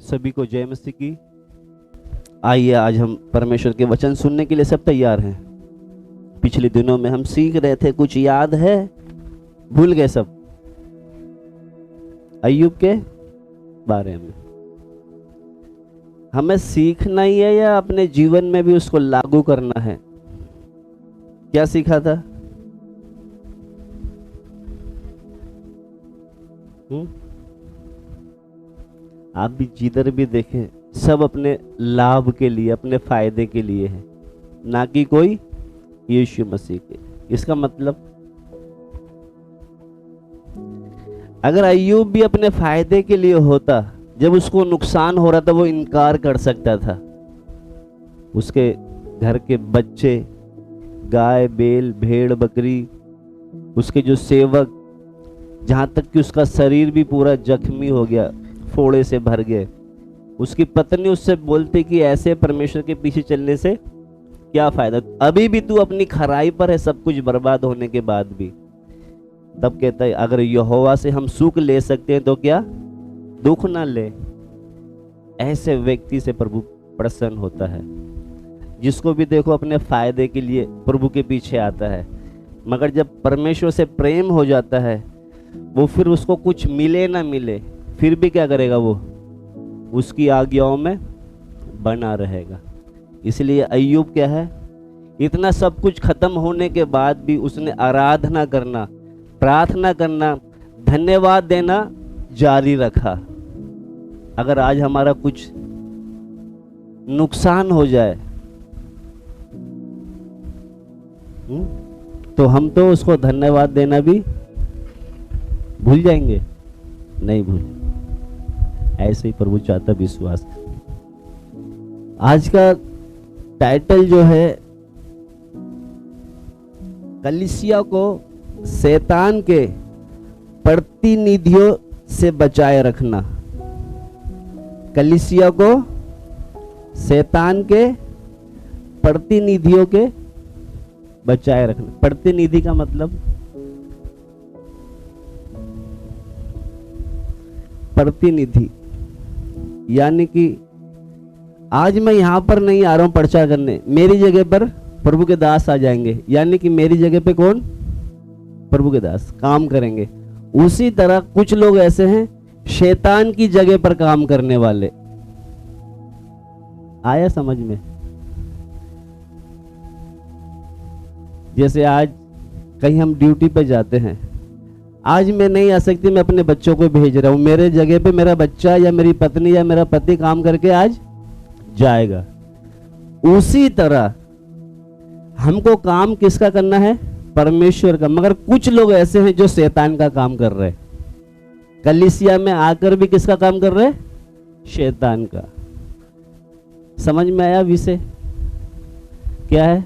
सभी को जय मसीह की। आइए आज हम परमेश्वर के वचन सुनने के लिए सब तैयार हैं। पिछले दिनों में हम सीख रहे थे, कुछ याद है? भूल गए सब? अय्यूब के बारे में हमें सीखना ही है या अपने जीवन में भी उसको लागू करना है? क्या सीखा था? आप भी जिधर भी देखें सब अपने लाभ के लिए, अपने फायदे के लिए है, ना कि कोई यीशु मसीह के। इसका मतलब अगर अय्यूब भी अपने फायदे के लिए होता, जब उसको नुकसान हो रहा था वो इनकार कर सकता था। उसके घर के बच्चे, गाय बैल भेड़ बकरी, उसके जो सेवक, जहां तक कि उसका शरीर भी पूरा जख्मी हो गया, फोड़े से भर गए। उसकी पत्नी उससे बोलती कि ऐसे परमेश्वर के पीछे चलने से क्या फायदा, अभी भी तू अपनी खराई पर है, सब कुछ बर्बाद होने के बाद भी। तब कहता है अगर यहोवा से हम सुख ले सकते हैं तो क्या दुख ना ले। ऐसे व्यक्ति से प्रभु प्रसन्न होता है, जिसको भी देखो अपने फायदे के लिए प्रभु के पीछे आता है। मगर जब परमेश्वर से प्रेम हो जाता है, वो फिर उसको कुछ मिले ना मिले फिर भी क्या करेगा, वो उसकी आज्ञाओं में बना रहेगा। इसलिए अय्यूब क्या है, इतना सब कुछ खत्म होने के बाद भी उसने आराधना करना, प्रार्थना करना, धन्यवाद देना जारी रखा। अगर आज हमारा कुछ नुकसान हो जाए तो हम तो उसको धन्यवाद देना भी भूल जाएंगे? नहीं भूल। ऐसे ही प्रभु चाहता विश्वास। आज का टाइटल जो है, कलीसिया को शैतान के प्रतिनिधियों से बचाए रखना। कलीसिया को शैतान के प्रतिनिधियों के बचाए रखना। प्रतिनिधि का मतलब प्रतिनिधि, यानी कि आज मैं यहां पर नहीं आ रहा हूं प्रचार करने, मेरी जगह पर प्रभु के दास आ जाएंगे, यानी कि मेरी जगह पे कौन? प्रभु के दास काम करेंगे। उसी तरह कुछ लोग ऐसे हैं शैतान की जगह पर काम करने वाले। आया समझ में? जैसे आज कहीं हम ड्यूटी पे जाते हैं, आज मैं नहीं आ सकती, मैं अपने बच्चों को भेज रहा हूं, मेरे जगह पे मेरा बच्चा या मेरी पत्नी या मेरा पति काम करके आज जाएगा। उसी तरह हमको काम किसका करना है? परमेश्वर का। मगर कुछ लोग ऐसे हैं जो शैतान का काम कर रहे हैं। कलीसिया में आकर भी किसका काम कर रहे हैं? शैतान का। समझ में आया विषय क्या है?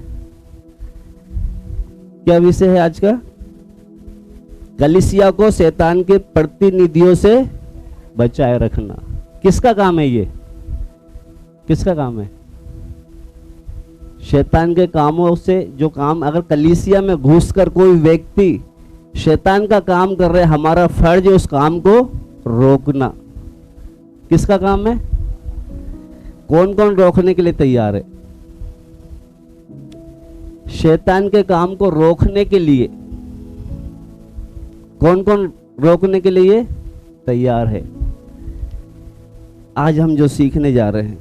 क्या विषय है आज का? कलीसिया को शैतान के प्रतिनिधियों से बचाए रखना। किसका काम है ये? किसका काम है? शैतान के कामों से जो काम, अगर कलीसिया में घुसकर कोई व्यक्ति शैतान का काम कर रहे, हमारा फर्ज है उस काम को रोकना। किसका काम है? कौन कौन रोकने के लिए तैयार है? शैतान के काम को रोकने के लिए कौन कौन रोकने के लिए तैयार है? आज हम जो सीखने जा रहे हैं,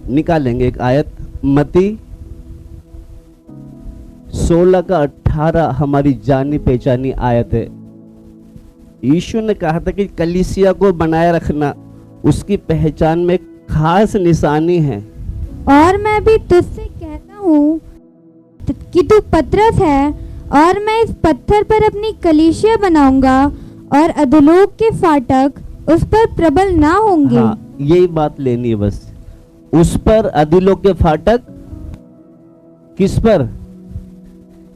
निकालेंगे एक आयत, मत्ती 16 का 18 हमारी जानी पहचानी आयत है। यीशु ने कहा था कि कलीसिया को बनाए रखना उसकी पहचान में खास निशानी है। और मैं भी तुझसे कहता हूँ कि तू पतरस है, और मैं इस पत्थर पर अपनी कलीसिया बनाऊंगा, और अधोलोक के फाटक उस पर प्रबल ना होंगे। हाँ, यही बात लेनी है बस। उस पर अधोलोक के फाटक, किस पर?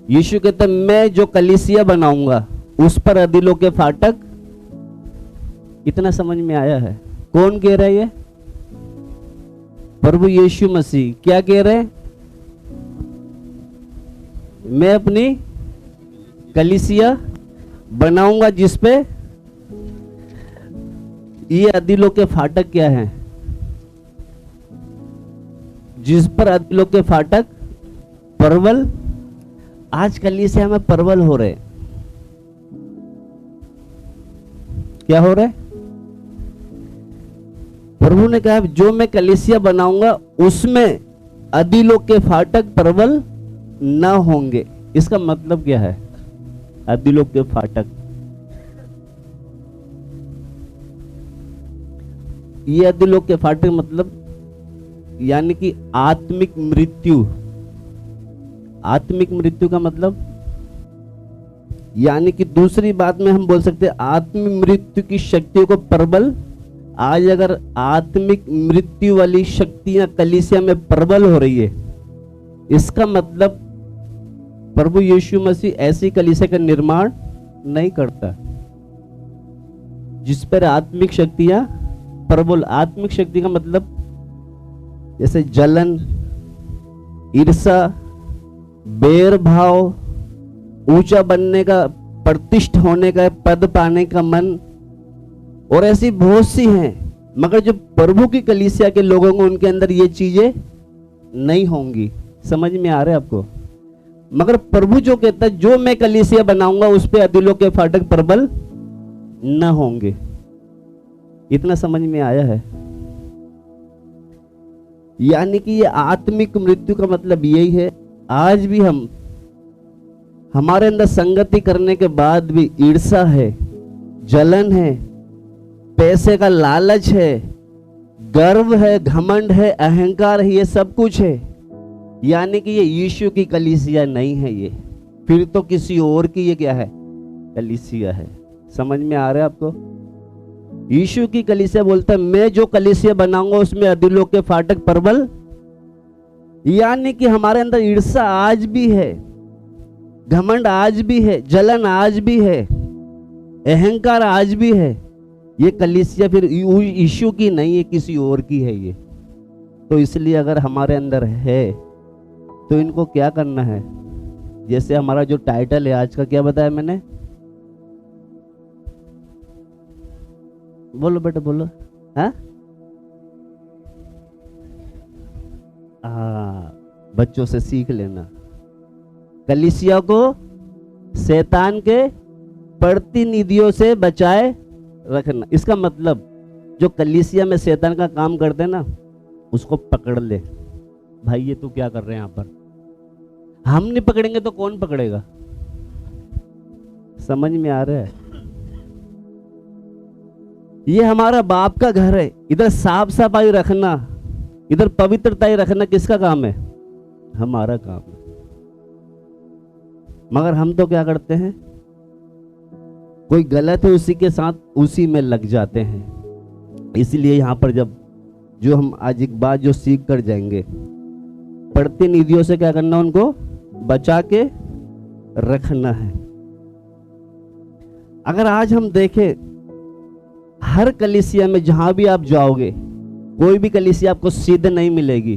यीशु कहता मैं जो कलीसिया बनाऊंगा उस पर अधोलोक के फाटक। इतना समझ में आया है? कौन कह रहा है ये? प्रभु यीशु मसीह। क्या कह रहे हैं? मैं अपनी कलीसिया बनाऊंगा जिस पे ये अधोलोक के फाटक क्या हैं? जिस पर अधोलोक के फाटक परवल, आज कलीसिया में परवल हो रहे। क्या हो रहा है? प्रभु ने कहा जो मैं कलीसिया बनाऊंगा उसमें अधोलोक के फाटक परवल न होंगे। इसका मतलब क्या है? अधोलोक के फाटक, ये अधोलोक के फाटक मतलब यानी कि आत्मिक मृत्यु। आत्मिक मृत्यु का मतलब यानी कि दूसरी बात में हम बोल सकते हैं आत्मिक मृत्यु की शक्तियों को प्रबल। आज अगर आत्मिक मृत्यु वाली शक्तियां कलीसिया में प्रबल हो रही है, इसका मतलब प्रभु यीशु मसीह ऐसी कलीसिया का निर्माण नहीं करता जिस पर आत्मिक शक्तियां प्रबल। आत्मिक शक्ति का मतलब जैसे जलन, ईर्षा, बैर भाव, ऊंचा बनने का, प्रतिष्ठ होने का, पद पाने का मन, और ऐसी बहुत सी हैं। मगर जो प्रभु की कलीसिया के लोगों को उनके अंदर ये चीजें नहीं होंगी। समझ में आ रहा है आपको? मगर प्रभु जो कहता है जो मैं कलीसिया बनाऊंगा उस पे अधोलोक के फाटक प्रबल न होंगे। इतना समझ में आया है? यानी कि ये आत्मिक मृत्यु का मतलब यही है। आज भी हमारे अंदर संगति करने के बाद भी ईर्षा है, जलन है, पैसे का लालच है, गर्व है, घमंड है, अहंकार है, ये सब कुछ है। यानी कि ये यीशु की कलीसिया नहीं है, ये फिर तो किसी और की ये क्या है? कलीसिया है। समझ में आ रहा है आपको? यीशु की कलीसिया बोलता है मैं जो कलीसिया बनाऊंगा उसमें अधोलोक के फाटक प्रबल। यानी कि हमारे अंदर ईर्षा आज भी है, घमंड आज भी है, जलन आज भी है, अहंकार आज भी है। ये कलीसिया फिर यीशु की नहीं है, किसी और की है ये। तो इसलिए अगर हमारे अंदर है तो इनको क्या करना है? जैसे हमारा जो टाइटल है आज का, क्या बताया मैंने? बोलो बेटा बोलो। हाँ, बच्चों से सीख लेना। कलीसिया को शैतान के प्रतिनिधियों से बचाए रखना। इसका मतलब जो कलीसिया में शैतान का काम करते हैं ना, उसको पकड़ ले। भाई ये तू क्या कर रहे हैं यहाँ पर? हम नहीं पकड़ेंगे तो कौन पकड़ेगा? समझ में आ रहा है? ये हमारा बाप का घर है। इधर साफ सफाई रखना, इधर पवित्रता रखना किसका काम है? हमारा काम है। मगर हम तो क्या करते हैं, कोई गलत है उसी के साथ उसी में लग जाते हैं। इसलिए यहां पर जो हम आज एक बात जो सीख कर जाएंगे, प्रतिनिधियों से क्या करना? उनको बचा के रखना है। अगर आज हम देखें हर कलीसिया में जहां भी आप जाओगे, कोई भी कलीसिया आपको सिद्ध नहीं मिलेगी।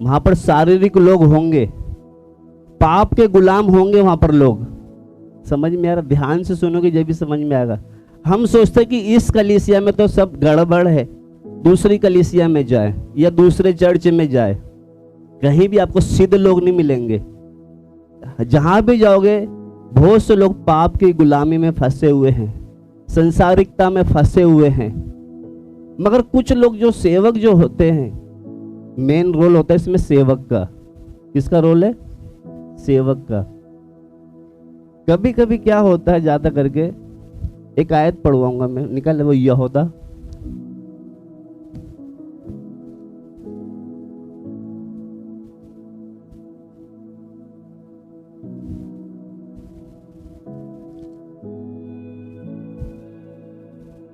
वहां पर शारीरिक लोग होंगे, पाप के गुलाम होंगे वहां पर लोग। समझ में आ रहा? ध्यान से सुनोगे जब भी समझ में आएगा। हम सोचते कि इस कलीसिया में तो सब गड़बड़ है, दूसरी कलीसिया में जाए या दूसरे चर्च में जाए, कहीं भी आपको सिद्ध लोग नहीं मिलेंगे। जहां भी जाओगे बहुत से लोग पाप की गुलामी में फंसे हुए हैं, संसारिकता में फंसे हुए हैं। मगर कुछ लोग जो सेवक जो होते हैं, मेन रोल होता है इसमें सेवक का। किसका रोल है? सेवक का। कभी कभी क्या होता है, ज्यादा करके एक आयत पढ़वाऊंगा मैं, निकाल। वो यहूदा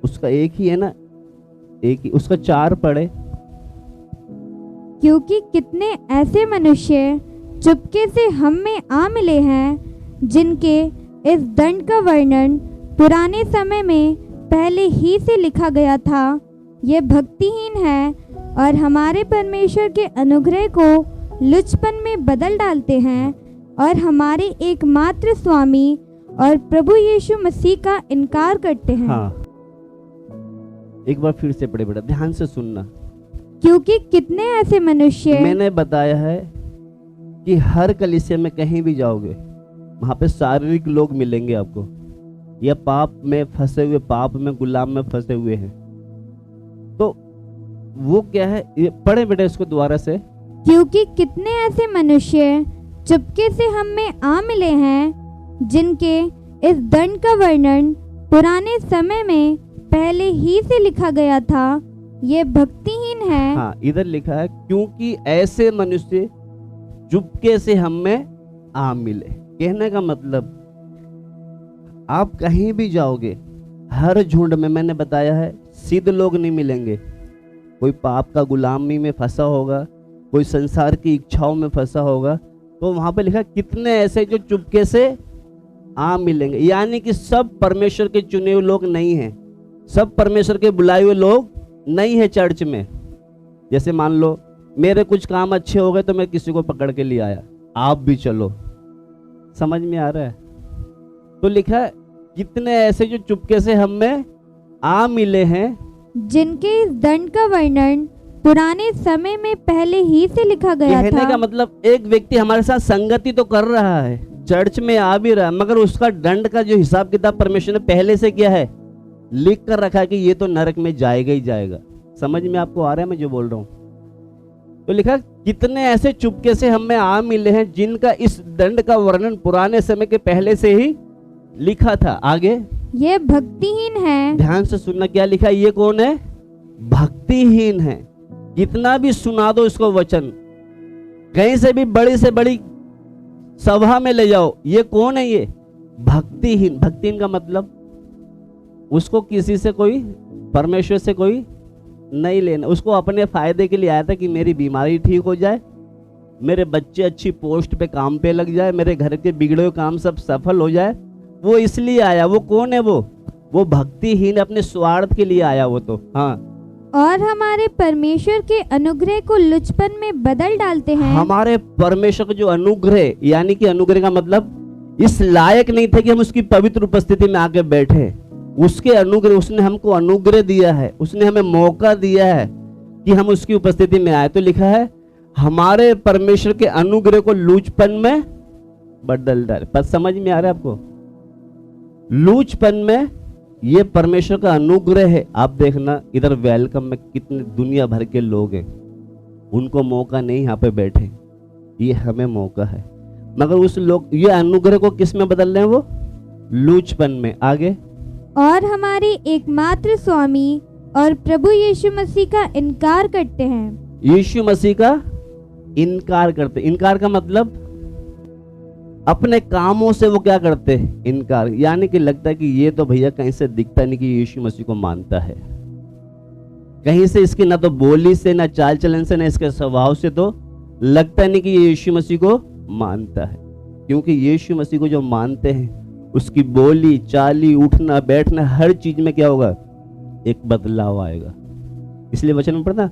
उसका एक ही है ना, एक ही, उसका 4 पढ़े। क्योंकि कितने ऐसे मनुष्य चुपके से हम में आ मिले हैं जिनके इस दंड का वर्णन पुराने समय में पहले ही से लिखा गया था। ये भक्तिहीन है और हमारे परमेश्वर के अनुग्रह को लुचपन में बदल डालते हैं और हमारे एकमात्र स्वामी और प्रभु यीशु मसीह का इनकार करते हैं। हाँ, एक बार फिर से पढ़े बेटा, ध्यान से सुनना। क्योंकि कितने ऐसे मनुष्य, मैंने बताया है कि हर कलीसिया में कहीं भी जाओगे वहां पे शारीरिक लोग मिलेंगे आपको, या पाप में फंसे हुए, पाप में गुलाम में फंसे हुए हैं। तो वो क्या है, ये पढ़े बेटा इसको दोबारा से। क्योंकि कितने ऐसे मनुष्य चुपके से हम में आ मिले हैं, जिनके इस दंड का वर्णन पुराने समय में पहले ही से लिखा गया था। ये भक्तिहीन है। हाँ, इधर लिखा है क्योंकि ऐसे मनुष्य चुपके से हम में आ मिले। कहने का मतलब आप कहीं भी जाओगे, हर झुंड में मैंने बताया है सिद्ध लोग नहीं मिलेंगे। कोई पाप का गुलामी में फंसा होगा, कोई संसार की इच्छाओं में फंसा होगा, तो वहां पे लिखा कितने ऐसे जो चुपके से आ मिलेंगे। यानी कि सब परमेश्वर के चुने हुए लोग नहीं हैं, सब परमेश्वर के बुलाए हुए लोग नहीं है चर्च में। जैसे मान लो मेरे कुछ काम अच्छे हो गए तो मैं किसी को पकड़ के ले आया, आप भी चलो, समझ में आ रहा है? तो लिखा है कितने ऐसे जो चुपके से हम में आ मिले हैं, जिनके इस दंड का वर्णन पुराने समय में पहले ही से लिखा गया कहने था। का मतलब एक व्यक्ति हमारे साथ संगति तो कर रहा है, चर्च में आ भी रहा है, मगर उसका दंड का जो हिसाब किताब परमेश्वर ने पहले से किया है, लिख कर रखा है कि ये तो नरक में जाएगा ही जाएगा। समझ में आपको आ रहा है मैं जो बोल रहा हूँ? तो लिखा कितने ऐसे चुपके से हम में आ मिले हैं, जिनका इस दंड का वर्णन पुराने समय के पहले से ही लिखा था। आगे, ये भक्तिहीन है। ध्यान से सुनना, क्या लिखा है? ये कौन है? भक्तिहीन है। कितना भी सुना दो इसको वचन, कहीं से भी बड़ी से बड़ी सभा में ले जाओ, ये कौन है? ये भक्तिहीन। भक्तिहीन का मतलब उसको किसी से कोई, परमेश्वर से कोई नहीं लेना, उसको अपने फायदे के लिए आया था कि मेरी बीमारी ठीक हो जाए, मेरे बच्चे अच्छी पोस्ट पे काम पे लग जाए, मेरे घर के बिगड़े हुए काम सब सफल हो जाए, वो इसलिए आया। वो कौन है? वो भक्तिहीन, अपने स्वार्थ के लिए आया वो तो। हाँ, और हमारे परमेश्वर के अनुग्रह को लुचपन में बदल डालते हैं। हमारे परमेश्वर का जो अनुग्रह, यानी कि अनुग्रह का मतलब इस लायक नहीं थे कि हम उसकी पवित्र उपस्थिति में आके बैठे, उसके अनुग्रह, उसने हमको अनुग्रह दिया है, उसने हमें मौका दिया है कि हम उसकी उपस्थिति में आए। तो लिखा है हमारे परमेश्वर के अनुग्रह को लूचपन में बदल डाले। पर समझ में आ रहा है आपको? लूचपन में ये परमेश्वर का अनुग्रह है। आप देखना इधर वेलकम में कितने दुनिया भर के लोग हैं, उनको मौका नहीं यहाँ पे बैठे, ये हमें मौका है। मगर उस लोग ये अनुग्रह को किस में बदल रहे हैं? वो लूचपन में। आगे, और हमारे एकमात्र स्वामी और प्रभु यीशु मसीह का इनकार करते हैं। यीशु मसीह का इनकार करते। इनकार का मतलब अपने कामों से वो क्या करते हैं? इनकार। यानी कि लगता है कि ये तो भैया कहीं से दिखता नहीं कि यीशु मसीह को मानता है, कहीं से इसकी ना तो बोली से, ना चाल चलन से, ना इसके स्वभाव से तो लगता नहीं कि ये यीशु मसीह को मानता है। क्योंकि यीशु मसीह को जो मानते हैं, उसकी बोली चाली, उठना बैठना, हर चीज में क्या होगा? एक बदलाव आएगा। इसलिए वचन में पढ़ना,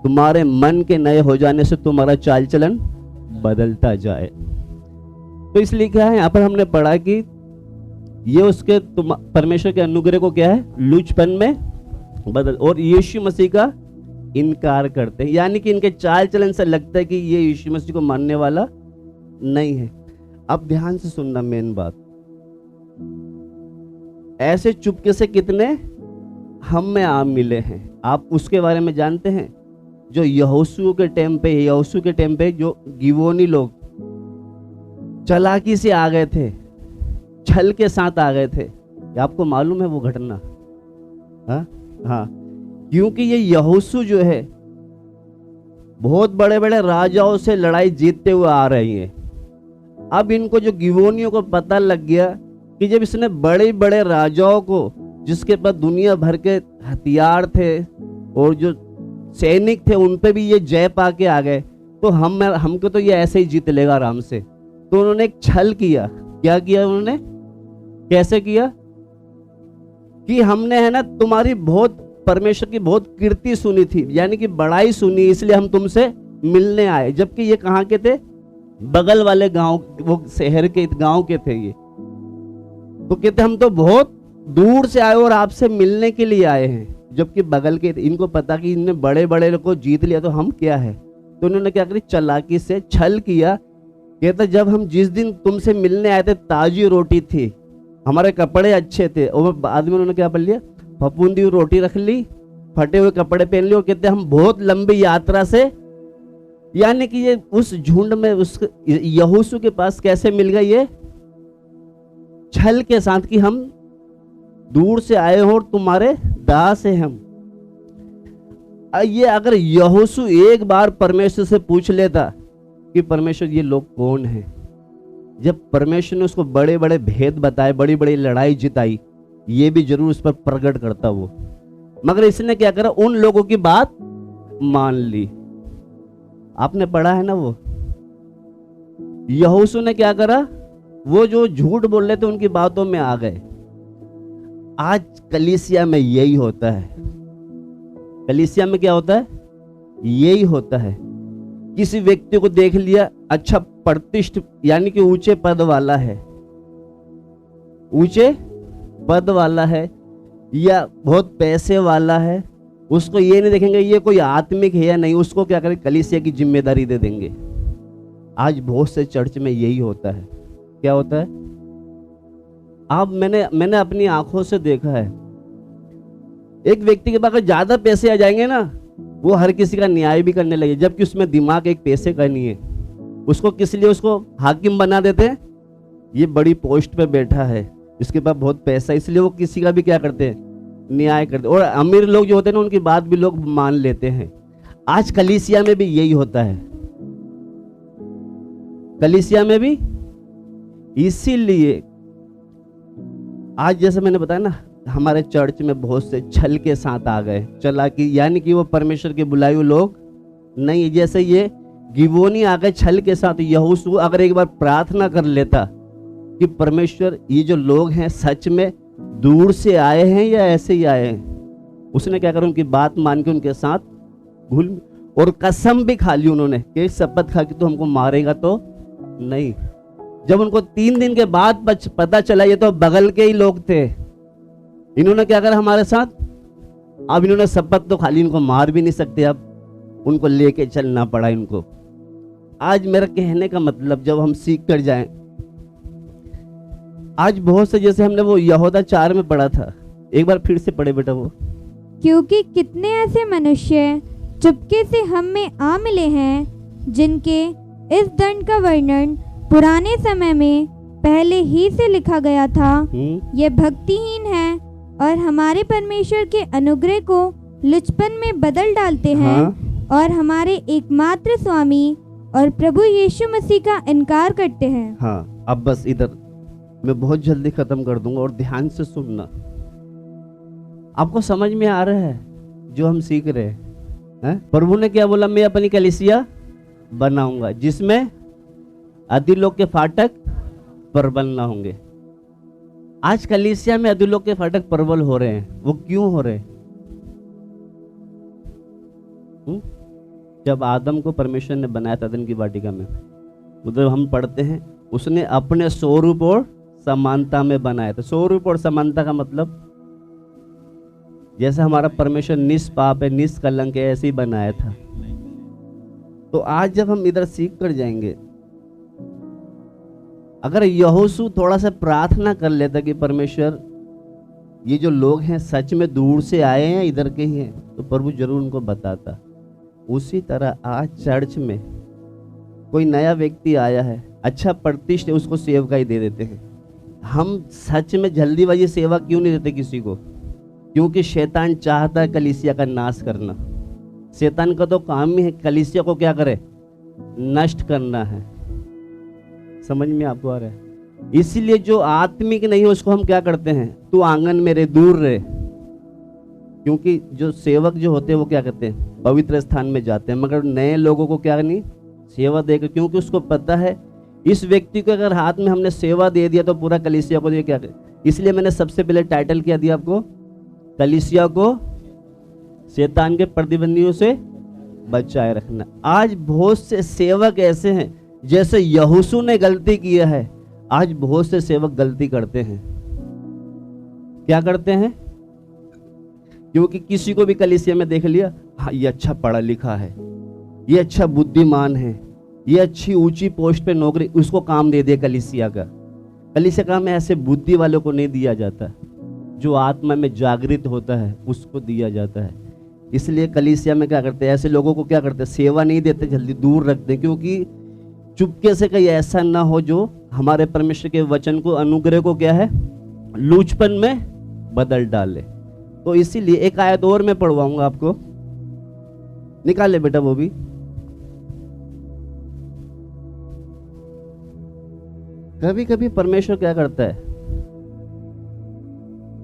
तुम्हारे मन के नए हो जाने से तुम्हारा चाल चलन बदलता जाए। तो इसलिए क्या है, यहाँ पर हमने पढ़ा कि ये उसके परमेश्वर के अनुग्रह को क्या है? लूचपन में बदल, और यीशु मसीह का इनकार करते हैं। यानी कि इनके चाल चलन से लगता है कि ये यीशु मसीह को मानने वाला नहीं है। अब ध्यान से सुनना, मेन बात, ऐसे चुपके से कितने हम में आ मिले हैं। आप उसके बारे में जानते हैं? जो यहोशू के टाइम पे जो गिवोनी लोग चालाकी से आ गए थे, छल के साथ आ गए थे। आपको मालूम है वो घटना? हाँ, क्योंकि ये यहोशू जो है बहुत बड़े बड़े राजाओं से लड़ाई जीतते हुए आ रही है। अब इनको जो गिवोनियों को पता लग गया कि जब इसने बड़े बड़े राजाओं को, जिसके पास दुनिया भर के हथियार थे और जो सैनिक थे, उन पे भी ये जय पाके आ गए, तो हमको तो ये ऐसे ही जीत लेगा आराम से। तो उन्होंने एक छल किया। क्या किया उन्होंने? कैसे किया? कि हमने है ना तुम्हारी बहुत, परमेश्वर की बहुत कीर्ति सुनी थी, यानी कि बड़ाई सुनी, इसलिए हम तुमसे मिलने आए। जबकि ये कहाँ के थे? बगल वाले गांव, वो शहर के गांव के थे ये। तो कहते हम तो बहुत दूर से आए और आपसे मिलने के लिए आए हैं। जबकि बगल के इनको पता कि इनने बड़े बड़े को जीत लिया तो हम क्या है, तो उन्होंने क्या करी, चालाकी से छल किया। कहता जब हम जिस दिन तुमसे मिलने आए थे ताजी रोटी थी, हमारे कपड़े अच्छे थे, और बाद में उन्होंने क्या कर लिया, फफूंदी रोटी रख ली, फटे हुए कपड़े पहन लिए, और कहते हम बहुत लंबी यात्रा से, यानी कि ये उस झुंड में उस यहोशू के पास कैसे मिल गए, ये छल के साथ कि हम दूर से आए हो और तुम्हारे दास हैं हम। ये अगर यहोशू एक बार परमेश्वर से पूछ लेता कि परमेश्वर ये लोग कौन हैं, जब परमेश्वर ने उसको बड़े बड़े भेद बताए, बड़ी बड़ी लड़ाई जिताई, ये भी जरूर उस पर प्रकट करता वो, मगर इसने क्या करा, उन लोगों की बात मान ली। आपने पढ़ा है ना, वो यहोशू ने क्या करा, वो जो झूठ बोल रहे थे उनकी बातों में आ गए। आज कलीसिया में यही होता है, कलीसिया में क्या होता है, यही होता है। किसी व्यक्ति को देख लिया अच्छा प्रतिष्ठित यानी कि ऊंचे पद वाला है, ऊंचे पद वाला है या बहुत पैसे वाला है, उसको ये नहीं देखेंगे ये कोई आत्मिक है या नहीं, उसको क्या करें, कलीसिया की जिम्मेदारी दे देंगे। आज बहुत से चर्च में यही होता है। क्या होता है, आप मैंने अपनी आंखों से देखा है, एक व्यक्ति के पास अगर ज्यादा पैसे आ जाएंगे ना, वो हर किसी का न्याय भी करने लगे, जबकि उसमें दिमाग एक पैसे का नहीं है। उसको किस लिए उसको हाकिम बना देते हैं, ये बड़ी पोस्ट पे बैठा है, इसके पास बहुत पैसा, इसलिए वो किसी का भी क्या करते हैं, न्याय करते। और अमीर लोग जो होते हैं ना, उनकी बात भी लोग मान लेते हैं। आज कलीसिया में भी यही होता है, कलीसिया में भी। इसीलिए आज जैसे मैंने बताया ना, हमारे चर्च में बहुत से छल के साथ आ गए, चालाकी, यानी कि वो परमेश्वर के बुलाए हुए लोग नहीं। जैसे ये गिबोनी आ गए छल के साथ। यहोशू अगर एक बार प्रार्थना कर लेता कि परमेश्वर ये जो लोग हैं सच में दूर से आए हैं या ऐसे ही आए हैं, उसने क्या करा, उनकी बात मान के उनके साथ घुल, और कसम भी खा ली उन्होंने कि शपथ खा कि तू हमको मारेगा तो नहीं। जब उनको 3 दिन के बाद पता चला ये तो बगल के ही लोग थे, इन्होंने क्या करा हमारे साथ, अब इन्होंने शपथ तो खाली, इनको मार भी नहीं सकते, अब उनको लेके चलना पड़ा इनको। आज मेरा कहने का मतलब, जब हम सीख कर जाएं, आज बहुत से, जैसे हमने वो यहूदा 4 में पढ़ा था, एक बार फिर से पढ़े बेटा वो, क्योंकि कितने ऐसे मनुष्य चुपके से हम में आ मिले हैं, जिनके इस दंड का वर्णन पुराने समय में पहले ही से लिखा गया था। ये भक्तिहीन है और हमारे परमेश्वर के अनुग्रह को लुचपन में बदल डालते हैं। हाँ। और हमारे एकमात्र स्वामी और प्रभु यीशु मसीह का इनकार करते हैं। हाँ, अब बस इधर मैं बहुत जल्दी खत्म कर दूंगा और ध्यान से सुनना। आपको समझ में आ रहा है जो हम सीख रहे हैं? प्रभु ने क्या बोला, मैं अपनी कलीसिया बनाऊंगा जिसमें अधोलोक के फाटक प्रबल ना होंगे। आज कलीसिया में अधोलोक के फाटक प्रबल हो रहे हैं। वो क्यों हो रहे हैं? जब आदम को परमेश्वर ने बनाया था अदन की वाटिका में, उधर हम पढ़ते हैं उसने अपने स्वरूप और समानता में बनाया था। स्वरूप और समानता का मतलब, जैसे हमारा परमेश्वर निष्पाप है, निष्कलंक है, ऐसे ही बनाया था। तो आज जब हम इधर सीख कर जाएंगे, अगर यहोशू थोड़ा सा प्रार्थना कर लेता कि परमेश्वर ये जो लोग हैं सच में दूर से आए हैं, इधर के ही हैं, तो प्रभु जरूर उनको बताता। उसी तरह आज चर्च में कोई नया व्यक्ति आया है, अच्छा प्रतिष्ठित, उसको सेवकाई दे देते हैं। हम सच में जल्दीबाजी सेवा क्यों नहीं देते किसी को? क्योंकि शैतान चाहता है कलीसिया का नाश करना। शैतान का तो काम ही है कलीसिया को क्या करे, नष्ट करना है। समझ में आपको आ रहा है? इसीलिए जो आत्मिक नहीं है उसको हम क्या करते हैं, तू आंगन में रहे, दूर रहे। क्योंकि जो सेवक जो होते हैं वो क्या करते हैं, पवित्र स्थान में जाते हैं, मगर नए लोगों को क्या नहीं सेवा देकर, क्योंकि उसको पता है इस व्यक्ति को अगर हाथ में हमने सेवा दे दिया तो पूरा कलीसिया को ये क्या करे। इसलिए मैंने सबसे पहले टाइटल क्या दिया आपको, कलीसिया को शैतान के प्रतिबंधियों से बचाए रखना। आज बहुत से सेवक ऐसे हैं, जैसे यहोशू ने गलती किया है, आज बहुत से सेवक गलती करते हैं। क्या करते हैं? क्योंकि किसी को भी कलीसिया में देख लिया, हाँ ये अच्छा पढ़ा लिखा है, ये अच्छा बुद्धिमान है, ये अच्छी ऊंची पोस्ट पे नौकरी, उसको काम दे दिया कलीसिया का। कलीसिया का में ऐसे बुद्धि वालों को नहीं दिया जाता, जो आत्मा में जागृत होता है उसको दिया जाता है। इसलिए कलीसिया में क्या करते हैं, ऐसे लोगों को क्या करते हैं, सेवा नहीं देते, जल्दी दूर रखते हैं, क्योंकि चुपके से कहीं ऐसा ना हो जो हमारे परमेश्वर के वचन को, अनुग्रह को क्या है, लूचपन में बदल डाले। तो इसीलिए एक आयत और मैं पढ़वाऊंगा आपको, निकाल ले बेटा वो भी। कभी कभी परमेश्वर क्या करता है,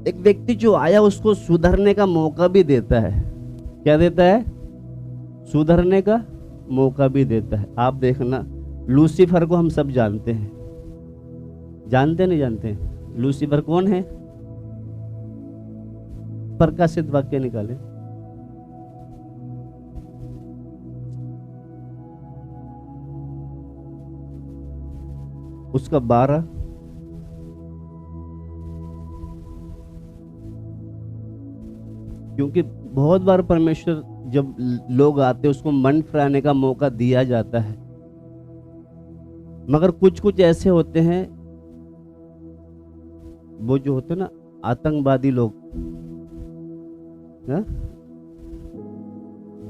एक व्यक्ति जो आया उसको सुधरने का मौका भी देता है। क्या देता है? सुधरने का मौका भी देता है। आप देखना, लूसीफर को हम सब जानते हैं, जानते नहीं जानते? लूसीफर कौन है? प्रकाशित वाक्य निकाले। उसका 12, क्योंकि बहुत बार परमेश्वर जब लोग आते उसको मन फिराने का मौका दिया जाता है, मगर कुछ कुछ ऐसे होते हैं, वो जो होते हैं ना आतंकवादी लोग,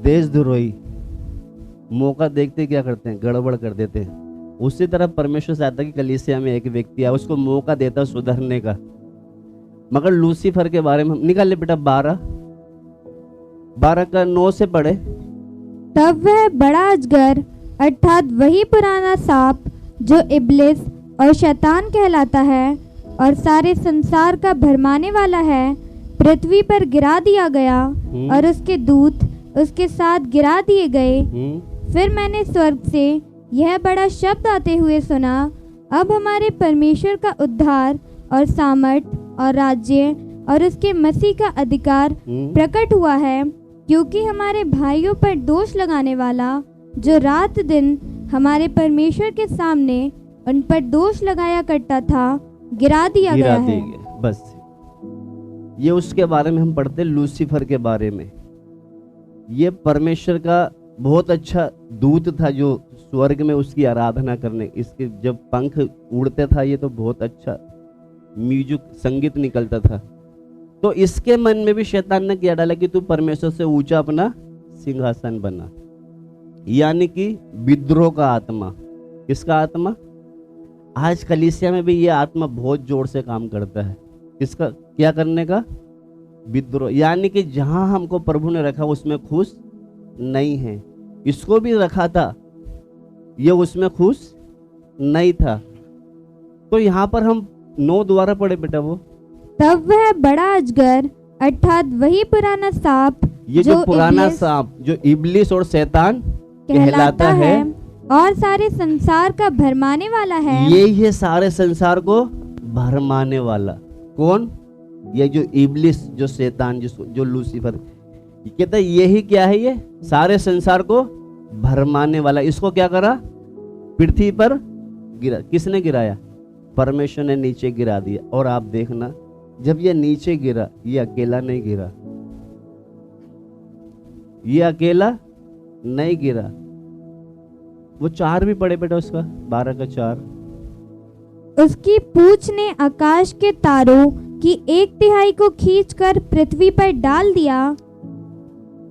देशद्रोही, मौका देखते क्या करते हैं, गड़बड़ कर देते हैं। उसी तरह परमेश्वर चाहता कि कलीसिया में एक व्यक्ति आया, उसको मौका देता सुधरने का। मगर लूसीफर के बारे में हम निकाल ले बेटा, 12 का 9 से पढ़े। तब वह बड़ा अजगर अर्थात वही पुराना सांप जो इब्लिस और शैतान कहलाता है और सारे संसार का भरमाने वाला है, पृथ्वी पर गिरा दिया गया और उसके दूत उसके साथ गिरा दिए गए। फिर मैंने स्वर्ग से यह बड़ा शब्द आते हुए सुना, अब हमारे परमेश्वर का उद्धार और सामर्थ और राज्य और उसके मसीह का अधिकार प्रकट हुआ है, क्योंकि हमारे भाइयों पर दोष लगाने वाला जो रात दिन हमारे परमेश्वर के सामने उन पर दोष लगाया करता था, गिरा दिया गया है। बस ये उसके बारे में हम पढ़ते, लूसीफर के बारे में। ये परमेश्वर का बहुत अच्छा दूत था जो स्वर्ग में उसकी आराधना करने, इसके जब पंख उड़ते था ये तो बहुत अच्छा म्यूजिक संगीत निकलता था। तो इसके मन में भी शैतान ने क्या डाला कि तू परमेश्वर से ऊंचा अपना सिंहासन बना, यानी कि विद्रोह का आत्मा। किसका आत्मा? आज कलीसिया में भी ये आत्मा बहुत जोर से काम करता है। इसका क्या करने का? विद्रोह, यानी कि जहां हमको प्रभु ने रखा उसमें खुश नहीं है। इसको भी रखा था, ये उसमें खुश नहीं था। तो यहाँ पर हम 9 द्वारा पढ़े बेटा वो। तब वह बड़ा अजगर अर्थात वही पुराना सांप, ये जो पुराना सांप जो इब्लिस और शैतान कहलाता है और सारे संसार का भरमाने वाला है। यही है सारे संसार को भरमाने वाला। कौन? ये जो इब्लिस, जो शैतान, जो लूसीफर, कहता है यही क्या है, ये सारे संसार को भरमाने वाला। इसको क्या करा? पृथ्वी पर गिरा। किसने गिराया? परमेश्वर ने नीचे गिरा दिया। और आप देखना, जब ये नीचे गिरा, ये अकेला नहीं गिरा, ये अकेला नहीं गिरा। वो 4 भी पढ़े बेटा उसका, 12 का 4। उसकी पूंछ ने आकाश के तारों की 1/3 को खींचकर पृथ्वी पर डाल दिया।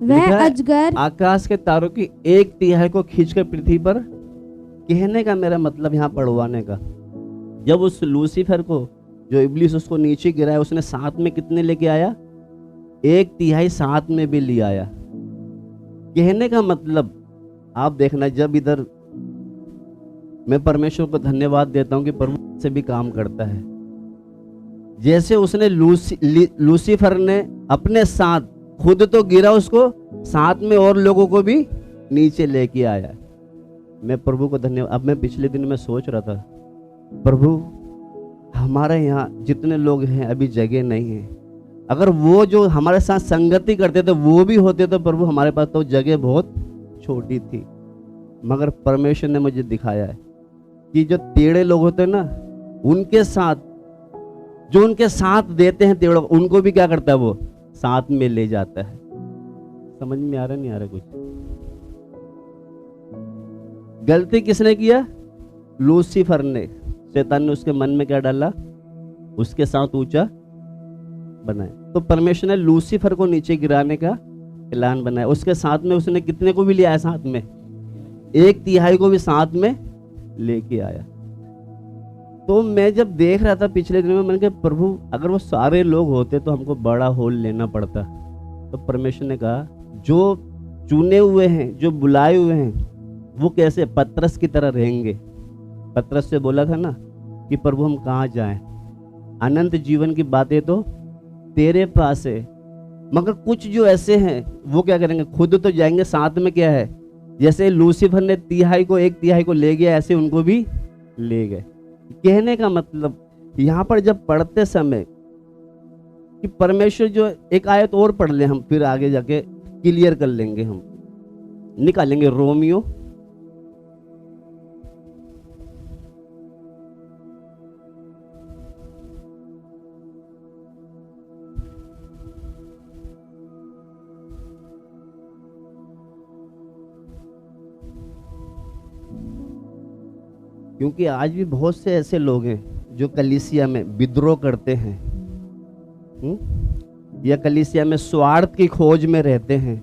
वह अजगर आकाश के तारों की 1/3 को खींचकर पृथ्वी पर, कहने का मेरा मतलब यहाँ पढ़वाने का, जब उस लूसीफर को जो इब्लिस उसको नीचे गिराया, उसने साथ में कितने लेके आया? 1/3 साथ में भी ले आया। कहने का मतलब आप देखना, जब इधर मैं परमेश्वर को धन्यवाद देता हूं कि प्रभु से भी काम करता है। जैसे उसने लूसीफर ने अपने साथ, खुद तो गिरा, उसको साथ में और लोगों को भी नीचे लेके आया। मैं प्रभु को धन्यवाद। अब मैं पिछले दिन में सोच रहा था, प्रभु हमारे यहाँ जितने लोग हैं अभी जगह नहीं है, अगर वो जो हमारे साथ संगति करते थे वो भी होते तो प्रभु हमारे पास तो जगह बहुत छोटी थी। मगर परमेश्वर ने मुझे दिखाया है कि जो टेढ़े लोग होते हैं ना, उनके साथ, जो उनके साथ देते हैं टेढ़े, उनको भी क्या करता है? वो साथ में ले जाता है। समझ में आ रहा नहीं आ रहा कुछ? गलती किसने किया? लूसीफर ने। शैतान ने उसके मन में क्या डाला? उसके साथ ऊंचा बनाया। तो परमेश्वर ने लूसीफर को नीचे गिराने का प्लान बनाया। उसके साथ में उसने कितने को भी लिया है? साथ में 1/3 को भी साथ में लेके आया। तो मैं जब देख रहा था पिछले दिनों में, मैंने कहा प्रभु अगर वो सारे लोग होते तो हमको बड़ा होल लेना पड़ता। तो परमेश्वर ने कहा जो चुने हुए हैं, जो बुलाए हुए हैं, वो कैसे? पतरस की तरह रहेंगे। पतरस से बोला था ना कि प्रभु हम कहाँ जाएं, अनंत जीवन की बातें तो तेरे पास है। मगर कुछ जो ऐसे हैं वो क्या करेंगे? खुद तो जाएंगे, साथ में क्या है? जैसे लूसीफर ने 1/3 को ले गया, ऐसे उनको भी ले गए। कहने का मतलब यहाँ पर जब पढ़ते समय कि परमेश्वर जो, एक आयत और पढ़ ले हम, फिर आगे जाके क्लियर कर लेंगे, हम निकालेंगे रोमियो क्योंकि आज भी बहुत से ऐसे लोग हैं जो कलीसिया में विद्रोह करते हैं, या कलीसिया में स्वार्थ की खोज में रहते हैं,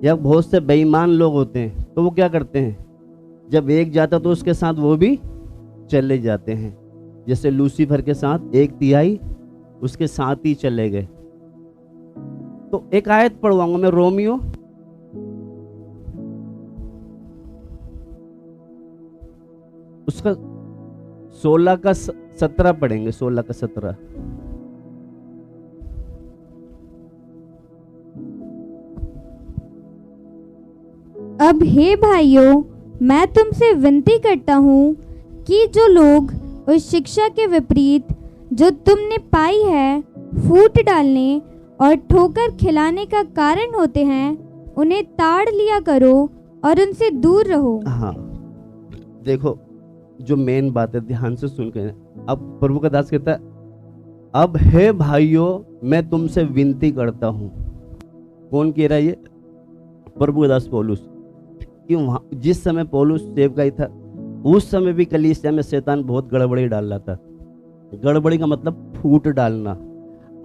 या बहुत से बेईमान लोग होते हैं। तो वो क्या करते हैं? जब एक जाता तो उसके साथ वो भी चले जाते हैं। जैसे लूसीफर के साथ 1/3 उसके साथ ही चले गए। तो एक आयत पढ़वाऊंगा मैं, रोमियो उसका 16 का 17 पढ़ेंगे। 16 का 17। अब हे भाइयों, मैं तुमसे विनती करता हूँ कि जो लोग उस शिक्षा के विपरीत जो तुमने पाई है फूट डालने और ठोकर खिलाने का कारण होते हैं, उन्हें ताड़ लिया करो और उनसे दूर रहो। हाँ, देखो जो मेन बात है, ध्यान से सुन के। अब प्रभु का दास कहता है, अब हे भाइयों मैं तुमसे विनती करता हूँ। कौन कह रहा है ये? प्रभु का दास पौलुस। कि जिस समय पौलुस सेवकाई था, उस समय भी कलीसिया में शैतान बहुत गड़बड़ी डाल रहा था। गड़बड़ी का मतलब फूट डालना,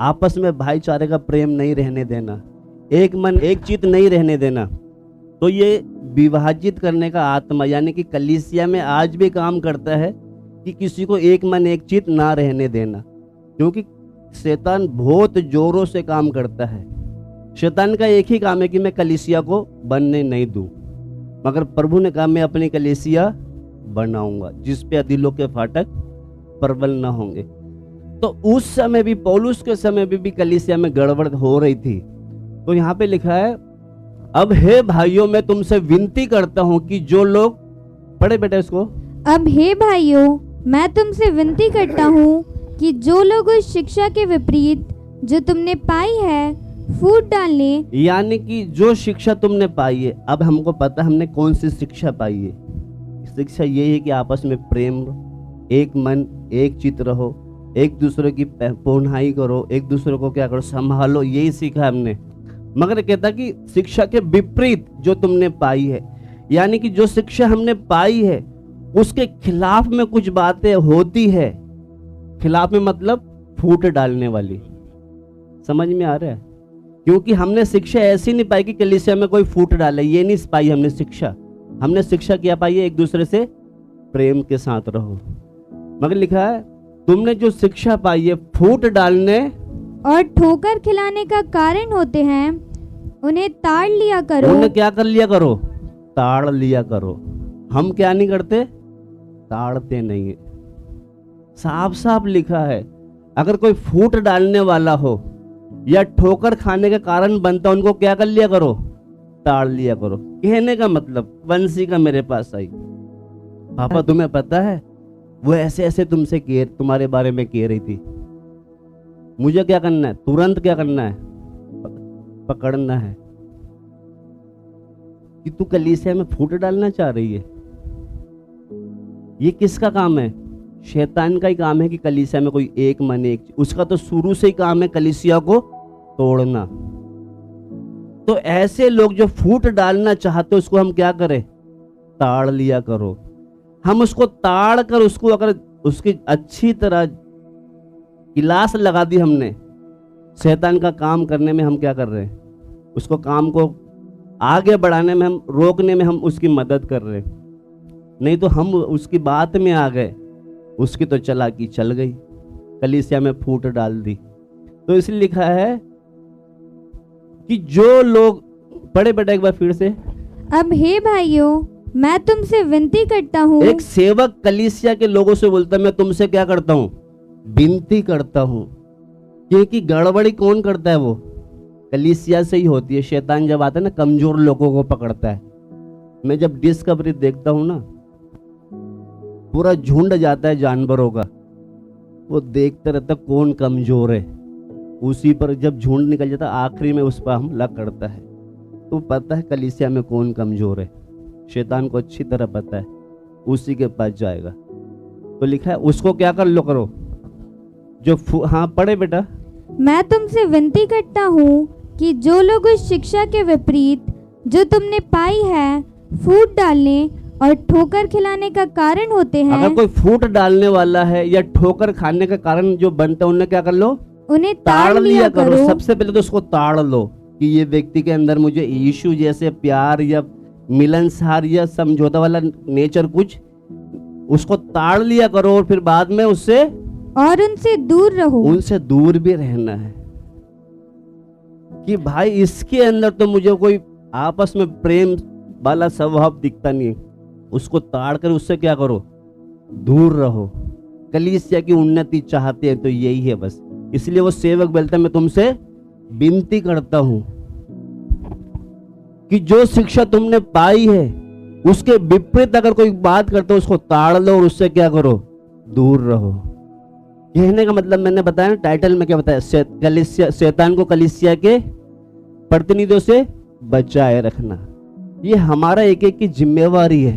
आपस में भाईचारे का प्रेम नहीं रहने देना, एक मन एक चित नहीं रहने देना। तो ये विभाजित करने का आत्मा, यानी कि कलीसिया में आज भी काम करता है कि किसी को एक मन एक चित ना रहने देना। क्योंकि शैतान बहुत जोरों से काम करता है। शैतान का एक ही काम है कि मैं कलीसिया को बनने नहीं दूं। मगर प्रभु ने कहा मैं अपनी कलीसिया बनाऊंगा जिस पे दिलों के फाटक प्रबल ना होंगे। तो उस समय भी, पौलुस के समय भी कलीसिया में गड़बड़ हो रही थी। तो यहाँ पे लिखा है, अब हे भाइयों मैं तुमसे विनती करता हूं कि जो लोग, पढ़े बेटा इसको। अब हे भाइयों मैं तुमसे विनती करता हूँ कि जो लोग उस शिक्षा के विपरीत जो तुमने पाई है फूट डालने, यानी कि जो शिक्षा तुमने पाई है, अब हमको पता हमने कौन सी शिक्षा पाई है। शिक्षा ये है कि आपस में प्रेम, एक मन एक चित्त रहो, एक दूसरे की पौनाई करो, एक दूसरे को क्या करो, संभालो, यही सीखा हमने। मगर कहता कि शिक्षा के विपरीत जो तुमने पाई है, यानी कि जो शिक्षा हमने पाई है उसके खिलाफ में कुछ बातें होती है। खिलाफ में मतलब फूट डालने वाली। समझ में आ रहा है? क्योंकि हमने शिक्षा ऐसी नहीं पाई कि कलीसिया में कोई फूट डाले, ये नहीं पाई हमने शिक्षा। हमने शिक्षा क्या पाई है? एक दूसरे से प्रेम के साथ रहो। मगर लिखा है तुमने जो शिक्षा पाई है फूट डालने और ठोकर खिलाने का कारण होते हैं, उन्हें ताड़ लिया करो। उन्हें क्या कर लिया करो? ताड़ लिया करो। हम क्या नहीं करते? ताड़ते नहीं है। साफ साफ लिखा है, अगर कोई फूट डालने वाला हो या ठोकर खाने का कारण बनता, उनको क्या कर लिया करो? ताड़ लिया करो। कहने का मतलब, बंसी का मेरे पास आई, पापा तुम्हें पता है वो ऐसे ऐसे तुमसे तुम्हारे बारे में कह रही थी, मुझे क्या करना है? तुरंत क्या करना है? पकड़ना है कि तू कलीसिया में फूट डालना चाह रही है। ये किसका काम है? शैतान का ही काम है कि कलीसिया में कोई एक मन एक। उसका तो शुरू से ही काम है कलीसिया को तोड़ना। तो ऐसे लोग जो फूट डालना चाहते उसको हम क्या करें? ताड़ लिया करो। हम उसको ताड़ कर उसको अगर उसकी अच्छी तरह गिलास लगा दी हमने, शैतान का काम करने में हम क्या कर रहे हैं? उसको काम को आगे बढ़ाने में, हम रोकने में हम उसकी मदद कर रहे हैं। नहीं तो हम उसकी बात में आ गए, उसकी तो चालाकी चल गई, कलीसिया में फूट डाल दी। तो इसलिए लिखा है कि जो लोग, पढ़े बेटा एक बार फिर से। अब हे भाइयों, मैं तुमसे विनती करता हूँ। एक सेवक कलीसिया के लोगों से बोलता है, मैं तुमसे क्या करता हूँ? विनती करता हूँ। क्योंकि गड़बड़ी कौन करता है? वो कलीसिया से ही होती है। शैतान जब आता है ना, कमजोर लोगों को पकड़ता है। मैं जब डिस्कवरी देखता हूँ ना, पूरा झुंड जाता है जानवरों का, वो देखते रहता कौन कमजोर है, उसी पर जब झुंड निकल जाता आखिरी में उस पर हमला करता है। तो पता है कलीसिया में कौन कमजोर है, शैतान को अच्छी तरह पता है, उसी के पास जाएगा। तो लिखा है उसको क्या कर लो करो जो हाँ पढ़े बेटा। मैं तुमसे विनती करता हूँ कि जो लोग उस शिक्षा के विपरीत जो तुमने पाई है फूट डालने और ठोकर खिलाने का कारण होते हैं, अगर कोई फूट डालने वाला है या ठोकर खाने का कारण जो बनता है, उन्हें क्या कर लो? उन्हें ताड़ लिया करो। सबसे पहले तो उसको ताड़ लो कि ये व्यक्ति के अंदर मुझे यीशु जैसे प्यार या मिलनसार या समझौता वाला नेचर कुछ, उसको ताड़ लिया करो और फिर बाद में उससे और उनसे दूर रहो। उनसे दूर भी रहना है कि भाई इसके अंदर तो मुझे कोई आपस में प्रेम वाला स्वभाव दिखता नहीं है, उसको ताड़ कर उससे क्या करो? दूर रहो। कलीसिया की उन्नति चाहते हैं तो यही है बस। इसलिए वो सेवक बोलता है, मैं तुमसे विनती करता हूं कि जो शिक्षा तुमने पाई है उसके विपरीत अगर कोई बात करता है उसको ताड़ लो और उससे क्या करो? दूर रहो। कहने का मतलब मैंने बताया ना, टाइटल में क्या बताया? कलीसिया, शैतान को कलीसिया के प्रतिनिधियों से बचाए रखना। ये हमारा एक एक की जिम्मेवारी है।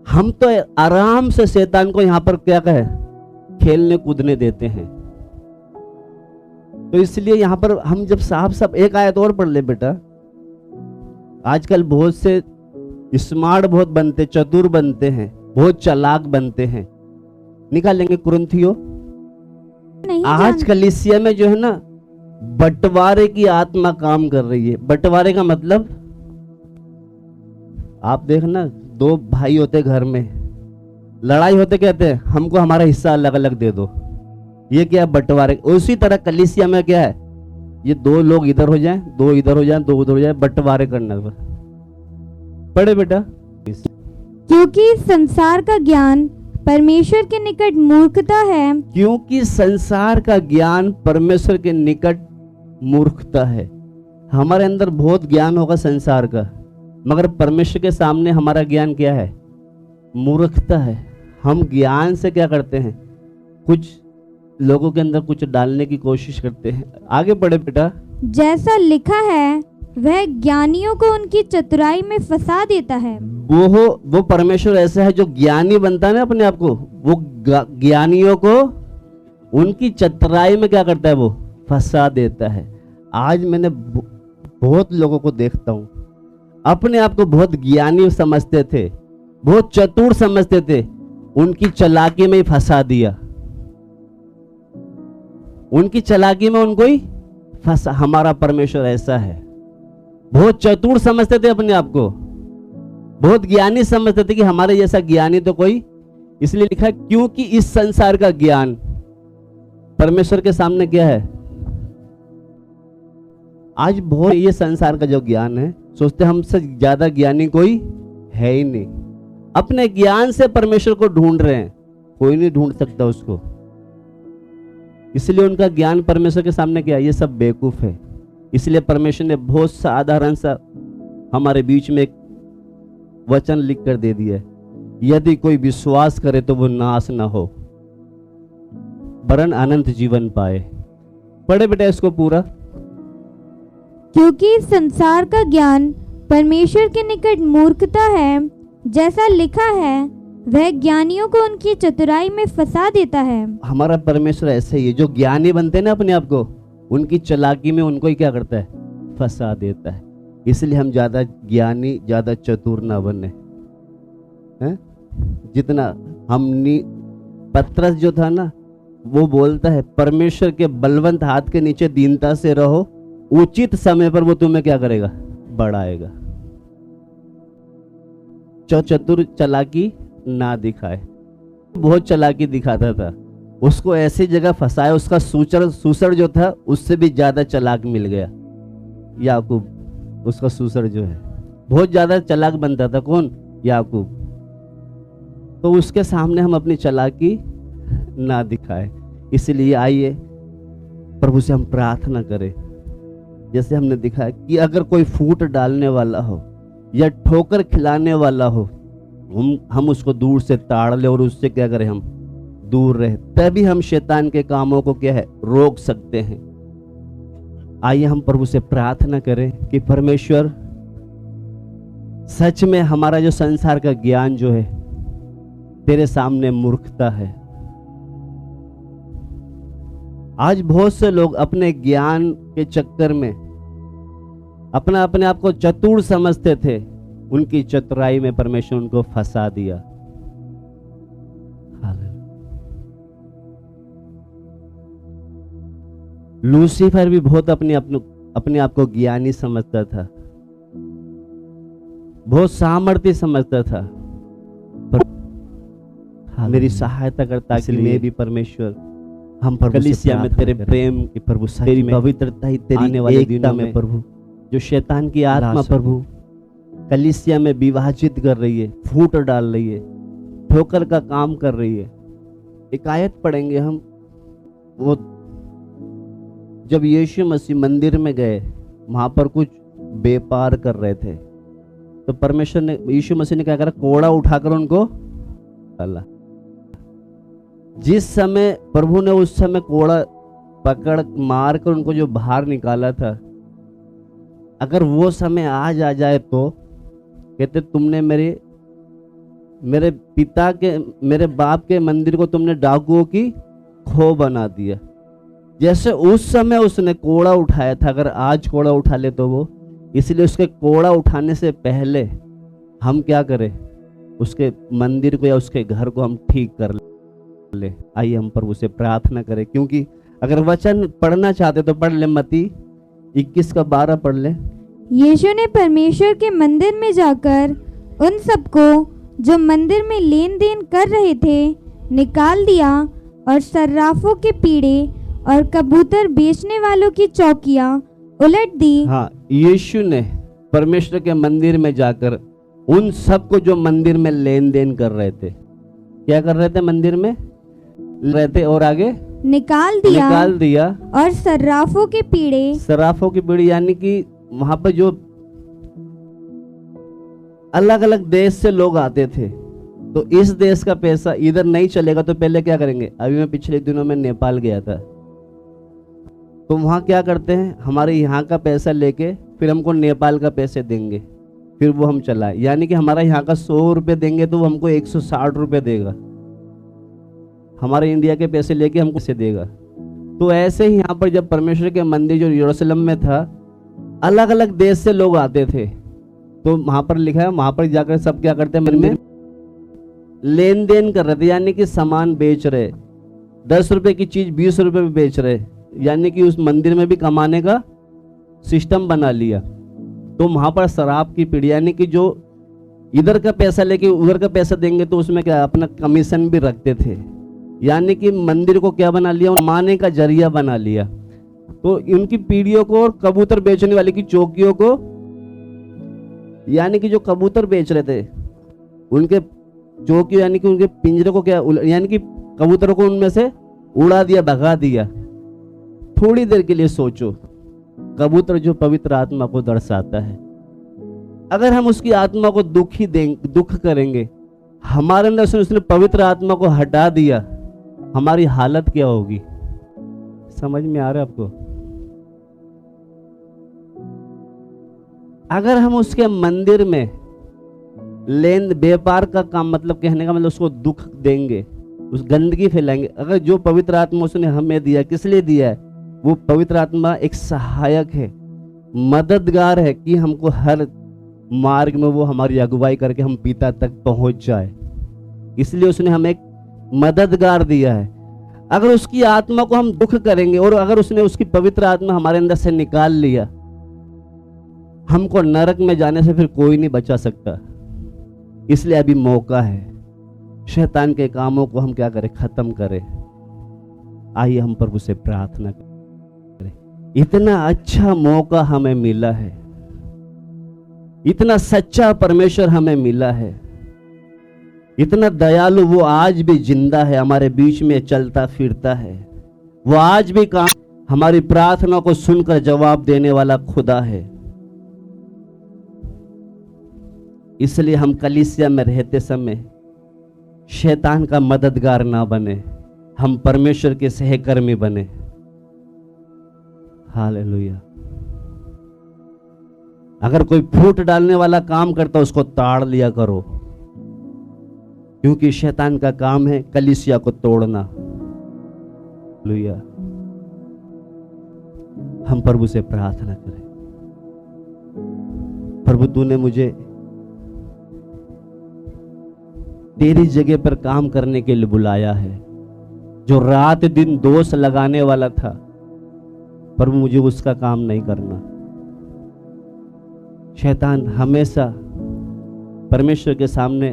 हम तो आराम से शैतान को यहां पर क्या कहे? खेलने कूदने देते हैं। तो इसलिए यहां पर हम जब साफ साफ एक आयत और पढ़ ले बेटा। आजकल बहुत से स्मार्ट बहुत बनते, चतुर बनते हैं, बहुत चालाक बनते हैं। निकालेंगे कुरिन्थियों। आज कलीसिया में जो है ना, बंटवारे की आत्मा काम कर रही है। बंटवारे का मतलब आप देखना, दो भाई होते घर में, लड़ाई होते कहते हैं हमको हमारा हिस्सा अलग अलग दे दो। ये क्या है? बंटवारे। उसी तरह कलीसिया में क्या है? ये दो लोग इधर हो जाएं, दो इधर हो जाएं, दो उधर हो जाएं, बंटवारे करना। पढ़े बेटा। क्योंकि संसार का ज्ञान परमेश्वर के निकट मूर्खता है। क्योंकि संसार का ज्ञान परमेश्वर के निकट मूर्खता है। हमारे अंदर बहुत ज्ञान होगा संसार का, मगर परमेश्वर के सामने हमारा ज्ञान क्या है? मूर्खता है। हम ज्ञान से क्या करते हैं? कुछ लोगों के अंदर कुछ डालने की कोशिश करते हैं। आगे बढ़े बेटा। जैसा लिखा है वह ज्ञानियों को उनकी चतुराई में फंसा देता है। वो परमेश्वर ऐसा है जो ज्ञानी बनता है ना अपने आप को, वो ज्ञानियों को उनकी चतुराई में क्या करता है? वो फंसा देता है। आज मैंने बहुत लोगों को देखता हूं, अपने आप को बहुत ज्ञानी समझते थे, बहुत चतुर समझते थे, उनकी चालाकी में ही फंसा दिया। उनकी चालाकी में उनको ही फंसा। हमारा परमेश्वर ऐसा है, बहुत चतुर समझते थे अपने आप को, बहुत ज्ञानी समझते थे कि हमारे जैसा ज्ञानी तो कोई। इसलिए लिखा क्योंकि इस संसार का ज्ञान परमेश्वर के सामने क्या है? आज बहुत ये संसार का जो ज्ञान है, सोचते हमसे ज्यादा ज्ञानी कोई है ही नहीं। अपने ज्ञान से परमेश्वर को ढूंढ रहे हैं, कोई नहीं ढूंढ सकता उसको। इसलिए उनका ज्ञान परमेश्वर के सामने क्या है? ये सब बेवकूफ है। इसलिए परमेश्वर ने बहुत साधारण सा हमारे बीच में एक वचन लिख कर दे दिया है, यदि कोई विश्वास करे तो वो नाश ना हो वरन अनंत जीवन पाए। पढ़े बेटा इसको पूरा। क्योंकि संसार का ज्ञान परमेश्वर के निकट मूर्खता है, जैसा लिखा है वह ज्ञानियों को उनकी चतुराई में फंसा देता है। हमारा परमेश्वर ऐसे ही है, जो ज्ञानी बनते हैं ना अपने आप को, उनकी चालाकी में उनको ही क्या करता है, फंसा देता है। इसलिए हम ज्यादा ज्ञानी, ज्यादा चतुर ना बने हैं। जितना पतरस जो था ना, वो बोलता है परमेश्वर के बलवंत हाथ के नीचे दीनता से रहो, उचित समय पर वो तुम्हें क्या करेगा, बढ़ाएगा। चतुर चालाकी ना दिखाए। बहुत चालाकी दिखाता था, उसको ऐसी जगह फंसाया, उसका सूसर जो था उससे भी ज्यादा चालाक मिल गया। याकूब, उसका सूसर जो है बहुत ज्यादा चालाक बनता था। कौन? याकूब। तो उसके सामने हम अपनी चालाकी ना दिखाए। इसलिए आइए प्रभु से हम प्रार्थना करें, जैसे हमने दिखाया कि अगर कोई फूट डालने वाला हो या ठोकर खिलाने वाला हो, हम उसको दूर से ताड़ ले और उससे क्या करें, हम दूर रहे, तभी हम शैतान के कामों को क्या है, रोक सकते हैं। आइए हम प्रभु से प्रार्थना करें कि परमेश्वर सच में हमारा जो संसार का ज्ञान जो है तेरे सामने मूर्खता है। आज बहुत से लोग अपने ज्ञान के चक्कर में अपने आप को चतुर समझते थे, उनकी चतुराई में परमेश्वर उनको फंसा दिया। लूसीफर भी बहुत अपने आप को ज्ञानी समझता था, बहुत सामर्थ्य समझता था, पर मेरी सहायता करता कि मैं भी परमेश्वर, हम कलीसिया में तेरे प्रेम की प्रभु, तेरी पवित्रता ही तेरी आने वाले दिनों में प्रभु, जो शैतान की आत्मा प्रभु कलीसिया में विभाजित कर रही है, फूट डाल रही है, ठोकर का काम कर रही है। एक आयत पढ़ेंगे हम, वो जब यीशु मसीह मंदिर में गए, वहां पर कुछ व्यापार कर रहे थे, तो परमेश्वर ने, यीशु मसीह ने क्या करा, कोड़ा उठाकर उनको डाला। जिस समय प्रभु ने उस समय कोड़ा पकड़ मार कर उनको जो बाहर निकाला था, अगर वो समय आज आ जाए तो कहते तुमने मेरे पिता के, मेरे बाप के मंदिर को तुमने डाकुओं की खो बना दिया। जैसे उस समय उसने कोड़ा उठाया था, अगर आज कोड़ा उठा ले तो वो, इसलिए उसके कोड़ा उठाने से पहले हम क्या करें, उसके मंदिर को या उसके घर को हम ठीक कर ले। आइए हम प्रभु से प्रार्थना करें, क्योंकि अगर वचन पढ़ना चाहते तो पढ़ ले, मत्ती 21:12 पढ़ ले। यीशु ने परमेश्वर के मंदिर में जाकर उन सबको जो मंदिर में लेन देन कर रहे थे निकाल दिया, और सर्राफों के पीढ़े और कबूतर बेचने वालों की चौकियां उलट दी। हाँ, यीशु ने परमेश्वर के मंदिर में जाकर उन सबको जो मंदिर में लेन देन कर रहे थे, क्या कर रहे थे, मंदिर में रहते, और आगे निकाल दिया और सर्राफों के पीढ़े यानी कि वहां पर जो अलग अलग देश से लोग आते थे, तो इस देश का पैसा इधर नहीं चलेगा तो पहले क्या करेंगे। अभी मैं पिछले दिनों में नेपाल गया था, तो वहां क्या करते हैं, हमारे यहाँ का पैसा लेके फिर हमको नेपाल का पैसे देंगे, फिर वो हम चलाए। यानी कि हमारा यहाँ का 100 रुपये देंगे तो वो हमको 160 रुपये देगा, हमारे इंडिया के पैसे लेके हमको से देगा। तो ऐसे ही यहाँ पर जब परमेश्वर के मंदिर जो यरूशलेम में था, अलग अलग देश से लोग आते थे, तो वहां पर लिखा है, वहां पर जाकर सब क्या करते हैं, मन में लेन देन कर रहे थे, यानी कि सामान बेच रहे, 10 रुपए की चीज 20 रुपए में बेच रहे, यानी कि उस मंदिर में भी कमाने का सिस्टम बना लिया। तो वहां पर शराब की पीढ़ी, यानी कि जो इधर का पैसा लेके उधर का पैसा देंगे तो उसमें क्या अपना कमीशन भी रखते थे, यानी कि मंदिर को क्या बना लिया, कमाने का जरिया बना लिया। तो उनकी पीढ़ियों को और कबूतर बेचने वाले की चौकियों को, यानी कि जो कबूतर बेच रहे थे उनके चौकी, यानी कि उनके पिंजरे को क्या, यानी कि कबूतरों को उनमें से उड़ा दिया, भगा दिया। थोड़ी देर के लिए सोचो, कबूतर जो पवित्र आत्मा को दर्शाता है, अगर हम उसकी आत्मा को दुख करेंगे, हमारे अंदर से उसने पवित्र आत्मा को हटा दिया, हमारी हालत क्या होगी। समझ में आ रहा है आपको? अगर हम उसके मंदिर में लेन व्यापार का काम, मतलब कहने का मतलब उसको दुख देंगे, उस गंदगी फैलाएंगे। अगर जो पवित्र आत्मा उसने हमें दिया, किस लिए दिया है, वो पवित्र आत्मा एक सहायक है, मददगार है कि हमको हर मार्ग में वो हमारी अगुवाई करके हम पिता तक पहुंच जाए। इसलिए उसने हमें एक मददगार दिया है। अगर उसकी आत्मा को हम दुख करेंगे और अगर उसने उसकी पवित्र आत्मा हमारे अंदर से निकाल लिया, हमको नरक में जाने से फिर कोई नहीं बचा सकता। इसलिए अभी मौका है, शैतान के कामों को हम क्या करें, खत्म करें। आइए हम प्रभु से प्रार्थना करें। इतना अच्छा मौका हमें मिला है, इतना सच्चा परमेश्वर हमें मिला है, इतना दयालु वो आज भी जिंदा है, हमारे बीच में चलता फिरता है। वो आज भी काम हमारी प्रार्थना को सुनकर जवाब देने वाला खुदा है। इसलिए हम कलीसिया में रहते समय शैतान का मददगार ना बने, हम परमेश्वर के सहकर्मी बने। हालेलुया। अगर कोई फूट डालने वाला काम करता उसको ताड़ लिया करो, क्योंकि शैतान का काम है कलीसिया को तोड़ना। हालेलुया। हम प्रभु से प्रार्थना करें। प्रभु तूने मुझे तेरी जगह पर काम करने के लिए बुलाया है। जो रात दिन दोष लगाने वाला था, प्रभु मुझे उसका काम नहीं करना। शैतान हमेशा परमेश्वर के सामने